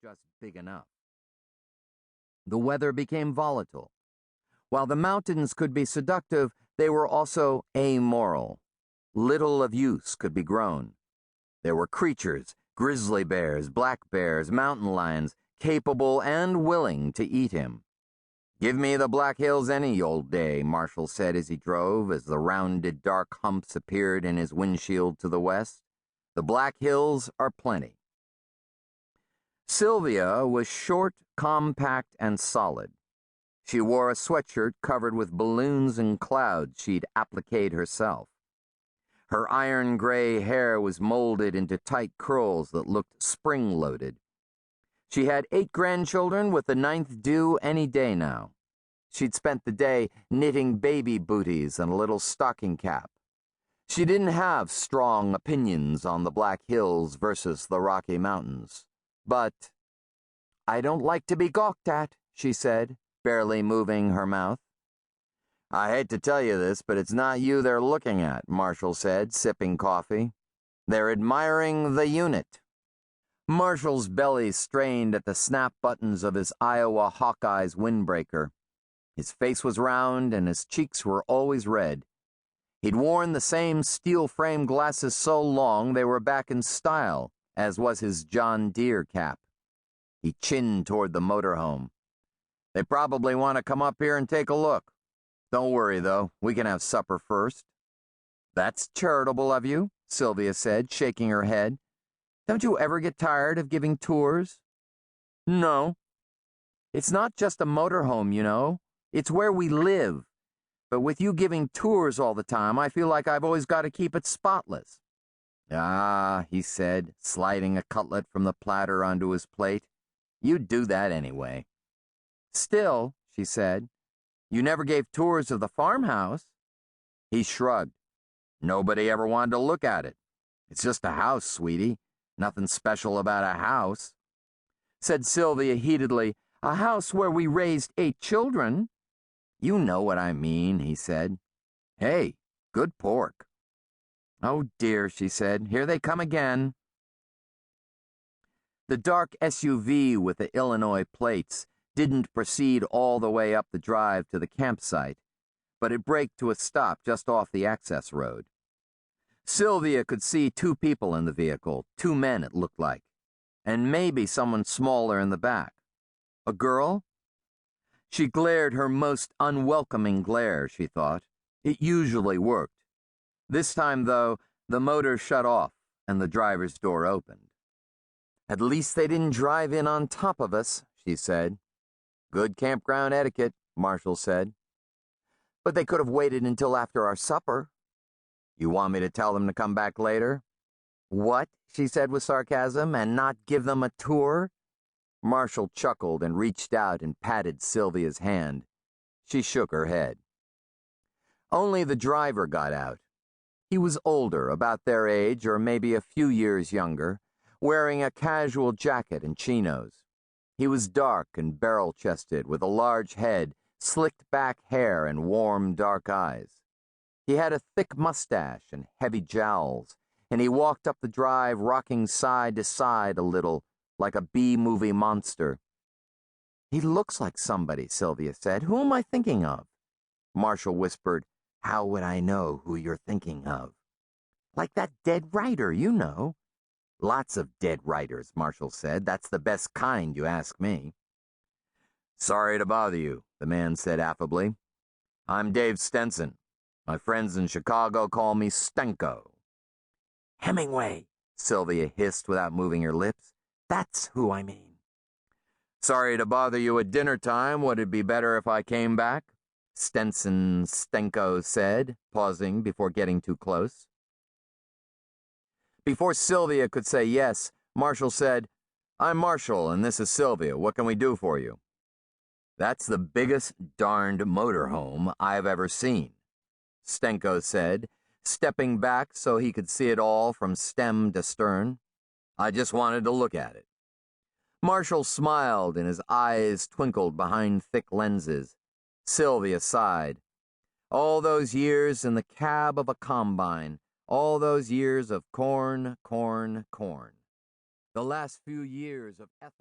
just big enough. The weather became volatile. While the mountains could be seductive, they were also amoral. Little of use could be grown. There were creatures, grizzly bears, black bears, mountain lions, capable and willing to eat him. "Give me the Black Hills any old day," Marshall said as he drove, as the rounded dark humps appeared in his windshield to the west. "The Black Hills are plenty." Sylvia was short, compact, and solid. She wore a sweatshirt covered with balloons and clouds she'd appliqued herself. Her iron gray hair was molded into tight curls that looked spring-loaded. She had 8 grandchildren, with the 9th due any day now. She'd spent the day knitting baby booties and a little stocking cap. She didn't have strong opinions on the Black Hills versus the Rocky Mountains. But, "I don't like to be gawked at," she said, barely moving her mouth. "I hate to tell you this, but it's not you they're looking at," Marshall said, sipping coffee. "They're admiring the unit." Marshall's belly strained at the snap buttons of his Iowa Hawkeyes windbreaker. His face was round and his cheeks were always red. He'd worn the same steel-frame glasses so long they were back in style, as was his John Deere cap. He chinned toward the motorhome. "They probably want to come up here and take a look. Don't worry, though. We can have supper first." "That's charitable of you," Sylvia said, shaking her head. "Don't you ever get tired of giving tours?" "No. It's not just a motorhome, you know. It's where we live. But with you giving tours all the time, I feel like I've always got to keep it spotless." "Ah," he said, sliding a cutlet from the platter onto his plate. "You'd do that anyway." "Still," she said, "you never gave tours of the farmhouse." He shrugged. "Nobody ever wanted to look at it. It's just a house, sweetie. Nothing special about a house." Said Sylvia heatedly, "A house where we raised 8 children." "You know what I mean," he said. "Hey, good pork." "Oh dear," she said. "Here they come again." The dark SUV with the Illinois plates didn't proceed all the way up the drive to the campsite, but it braked to a stop just off the access road. Sylvia could see 2 people in the vehicle, 2 men it looked like, and maybe someone smaller in the back. A girl? She glared her most unwelcoming glare, she thought. It usually worked. This time, though, the motor shut off and the driver's door opened. "At least they didn't drive in on top of us," she said. "Good campground etiquette," Marshall said. "But they could have waited until after our supper." "You want me to tell them to come back later?" "What?" she said with sarcasm, "and not give them a tour?" Marshall chuckled and reached out and patted Sylvia's hand. She shook her head. Only the driver got out. He was older, about their age or maybe a few years younger, wearing a casual jacket and chinos. He was dark and barrel-chested, with a large head, slicked back hair, and warm, dark eyes. He had a thick mustache and heavy jowls, and he walked up the drive rocking side to side a little, like a B-movie monster. "He looks like somebody," Sylvia said. "Who am I thinking of?" Marshall whispered, "How would I know who you're thinking of?" "Like that dead writer, you know." "Lots of dead writers," Marshall said. "That's the best kind, you ask me." "Sorry to bother you," the man said affably. "I'm Dave Stenson. My friends in Chicago call me Stenko." "Hemingway," Sylvia hissed without moving her lips. "That's who I mean." "Sorry to bother you at dinner time. Would it be better if I came back?" Stenko said, pausing before getting too close. Before Sylvia could say yes, Marshall said, "I'm Marshall, and this is Sylvia. What can we do for you?" "That's the biggest darned motorhome I've ever seen," Stenko said, stepping back so he could see it all from stem to stern. "I just wanted to look at it." Marshall smiled and his eyes twinkled behind thick lenses. Sylvia sighed. All those years in the cab of a combine, all those years of corn, corn, corn. The last few years of ethanol.